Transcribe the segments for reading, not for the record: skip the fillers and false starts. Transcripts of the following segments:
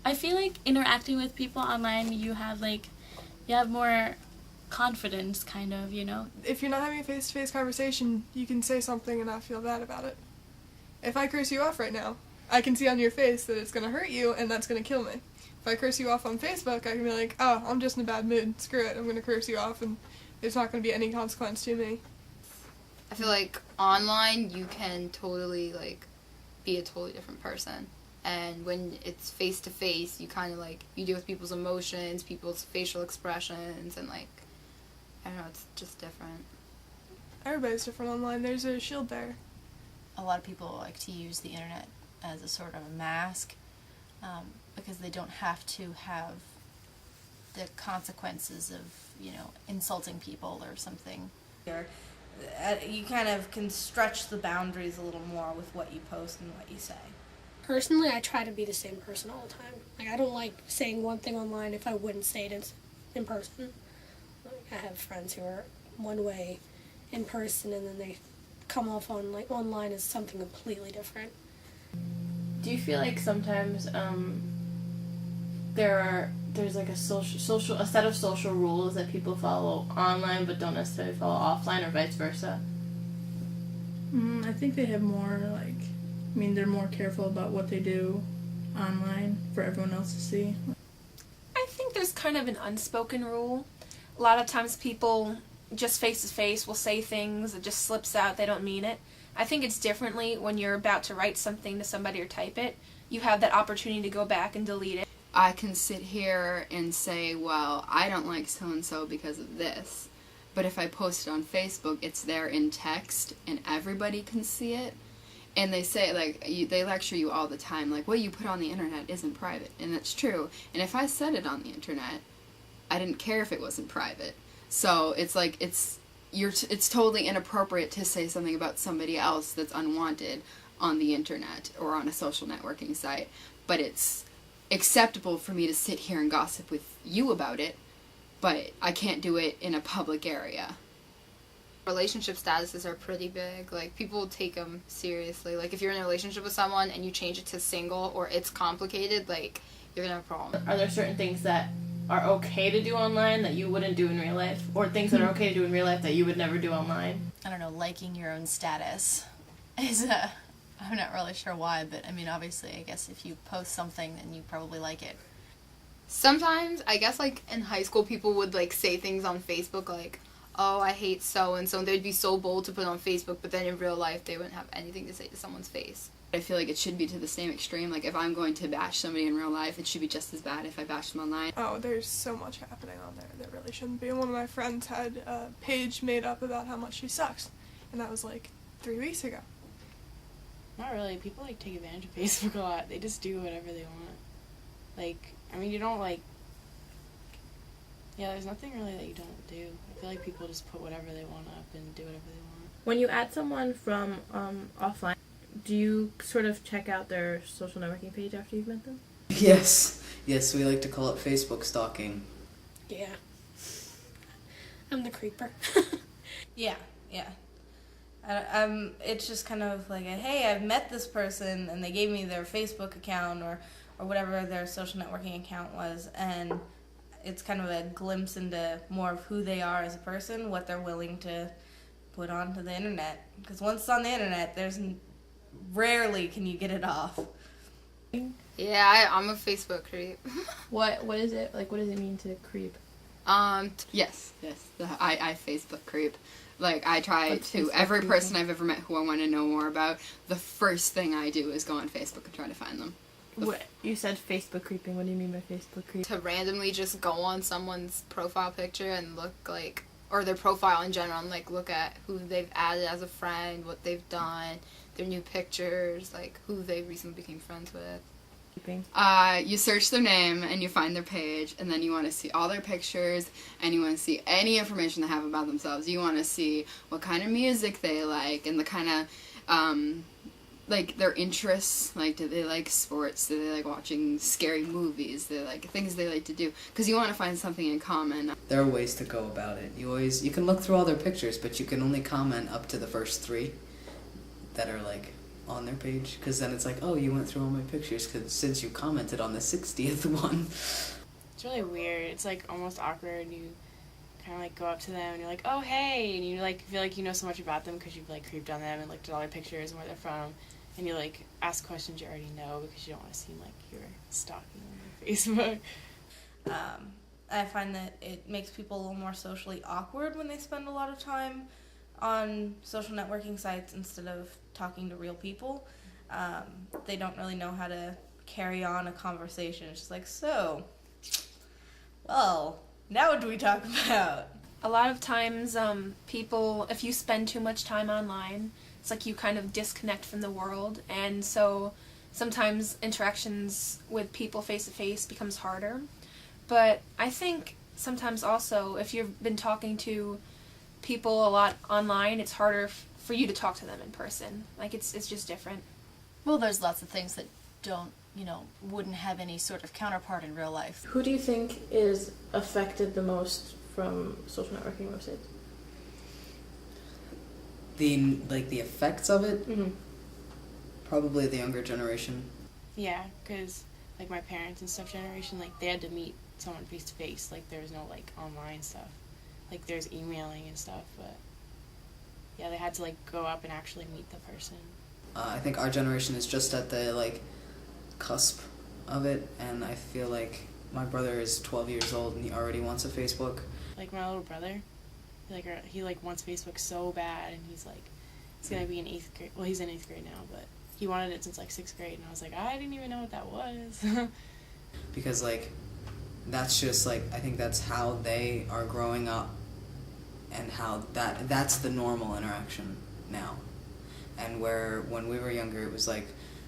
I feel like interacting with people online, you have more confidence, kind of, you know? If you're not having a face-to-face conversation, you can say something and not feel bad about it. If I curse you off right now, I can see on your face that it's going to hurt you and that's going to kill me. If I curse you off on Facebook, I can be like, oh, I'm just in a bad mood, screw it, I'm going to curse you off and there's not going to be any consequence to me. I feel like online you can totally, like, be a totally different person. And when it's face-to-face, you kind of, like, you deal with people's emotions, people's facial expressions, and, like, I don't know, it's just different. Everybody's different online. There's a shield there. A lot of people like to use the internet as a sort of a mask because they don't have to have the consequences of, you know, insulting people or something. You kind of can stretch the boundaries a little more with what you post and what you say. Personally, I try to be the same person all the time. Like, I don't like saying one thing online if I wouldn't say it in person. Like, I have friends who are one way in person and then they come off on online as something completely different. Do you feel like sometimes there's like a set of social rules that people follow online but don't necessarily follow offline, or vice versa? I think they have more they're more careful about what they do online for everyone else to see. I think there's kind of an unspoken rule. A lot of times people just face to face will say things that just slips out, they don't mean it. I think it's differently when you're about to write something to somebody or type it. You have that opportunity to go back and delete it. I can sit here and say, well, I don't like so-and-so because of this. But if I post it on Facebook, it's there in text and everybody can see it. And they say, they lecture you all the time, like, what you put on the internet isn't private. And that's true. And if I said it on the internet, I didn't care if it wasn't private. So it's like, it's totally inappropriate to say something about somebody else that's unwanted on the internet or on a social networking site. But it's acceptable for me to sit here and gossip with you about it, but I can't do it in a public area. Relationship statuses are pretty big. Like, people take them seriously. Like, if you're in a relationship with someone and you change it to single or it's complicated, like, you're gonna have a problem. Are there certain things that are okay to do online that you wouldn't do in real life, or things that are okay to do in real life that you would never do online? I don't know, liking your own status is I'm not really sure why, but I mean, obviously, I guess if you post something, then you probably like it. Sometimes, I guess, like, in high school, people would, like, say things on Facebook, like, oh, I hate so-and-so, and they'd be so bold to put on Facebook, but then in real life, they wouldn't have anything to say to someone's face. I feel like it should be to the same extreme. Like, if I'm going to bash somebody in real life, it should be just as bad if I bash them online. Oh, there's so much happening on there that really shouldn't be. One of my friends had a page made up about how much she sucks, and that was, 3 weeks ago. Not really. People, take advantage of Facebook a lot. They just do whatever they want. You don't, yeah, there's nothing really that you don't do. I feel like people just put whatever they want up and do whatever they want. When you add someone from offline, do you sort of check out their social networking page after you've met them? Yes, we like to call it Facebook stalking. Yeah. I'm the creeper. Yeah. It's just kind of like, hey, I've met this person, and they gave me their Facebook account or whatever their social networking account was, and it's kind of a glimpse into more of who they are as a person, what they're willing to put onto the internet. Because once it's on the internet, rarely can you get it off. Yeah, I'm a Facebook creep. What is it? What does it mean to creep? Yes. I Facebook creep. I try to, every person I've ever met who I want to know more about, the first thing I do is go on Facebook and try to find them. What? You said Facebook creeping. What do you mean by Facebook creeping? To randomly just go on someone's profile picture and look or their profile in general, and look at who they've added as a friend, what they've done, their new pictures, who they recently became friends with. You search their name and you find their page, and then you want to see all their pictures, and you want to see any information they have about themselves. You want to see what kind of music they like, and the kind of their interests. Do they like sports? Do they like watching scary movies? Do they like things they like to do? Because you want to find something in common. There are ways to go about it. You can look through all their pictures, but you can only comment up to the first 3 that are on their page, because then it's like, oh, you went through all my pictures since you commented on the 60th one. It's really weird. It's like almost awkward. You kind of like go up to them and you're like, oh hey, and you like feel like you know so much about them because you've like creeped on them and looked at all their pictures and where they're from, and you like ask questions you already know because you don't want to seem like you're stalking on their Facebook. I find that it makes people a little more socially awkward when they spend a lot of time on social networking sites instead of talking to real people. They don't really know how to carry on a conversation. It's just like, so, well, now what do we talk about? A lot of times, people, if you spend too much time online, it's like you kind of disconnect from the world, and so sometimes interactions with people face-to-face becomes harder. But I think sometimes also, if you've been talking to people a lot online, it's harder for you to talk to them in person. Like, it's just different. Well, there's lots of things that don't, wouldn't have any sort of counterpart in real life. Who do you think is affected the most from social networking websites? The effects of it? Mm-hmm. Probably the younger generation. Yeah, because like my parents and stuff generation, like they had to meet someone face to face. Like there was no like online stuff. Like there's emailing and stuff, but yeah, they had to like go up and actually meet the person. I think our generation is just at the like cusp of it, and I feel like my brother is 12 years old and he already wants a Facebook. Like my little brother, he wants Facebook so bad, and he's gonna be in 8th grade. Well, he's in 8th grade now, but he wanted it since like 6th grade, and I was like, I didn't even know what that was. Because like that's just like, I think that's how they are growing up, and how that's the normal interaction now. And where when we were younger it was like,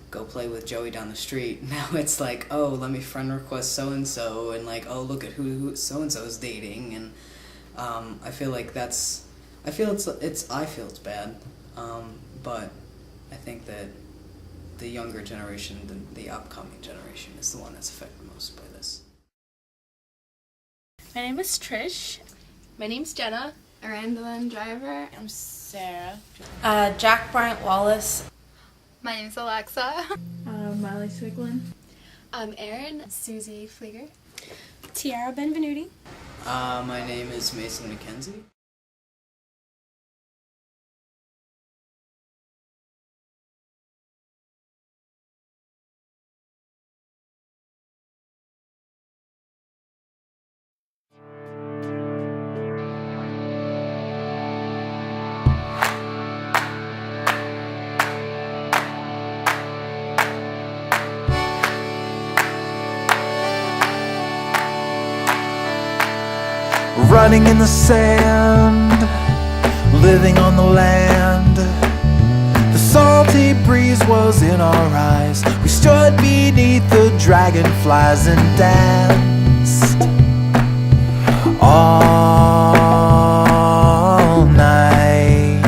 go play with Joey down the street. Now it's like, oh, let me friend request so and so, and like, oh, look at who so and so is dating. And I feel like it's bad, but I think that the younger generation, the upcoming generation, is the one that's affected most by this. My name is Trish. My name's Jenna. Randolyn Driver. I'm Sarah. Jack Bryant Wallace. My name's Alexa. Miley Siglin. I'm Erin. Susie Flieger. Tiara Benvenuti. My name is Mason McKenzie. Running in the sand, living on the land. The salty breeze was in our eyes. We stood beneath the dragonflies and danced all night.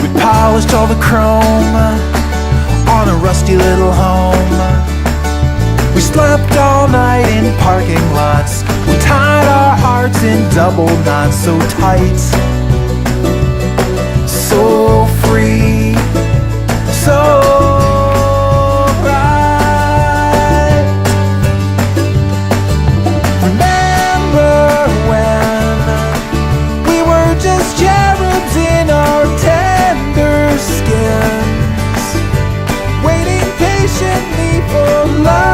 We polished all the chrome on a rusty little home. We slept all night in parking lots. We tied our hearts in double knots, so tight, so free, so right. Remember when we were just cherubs in our tender skins, waiting patiently for love.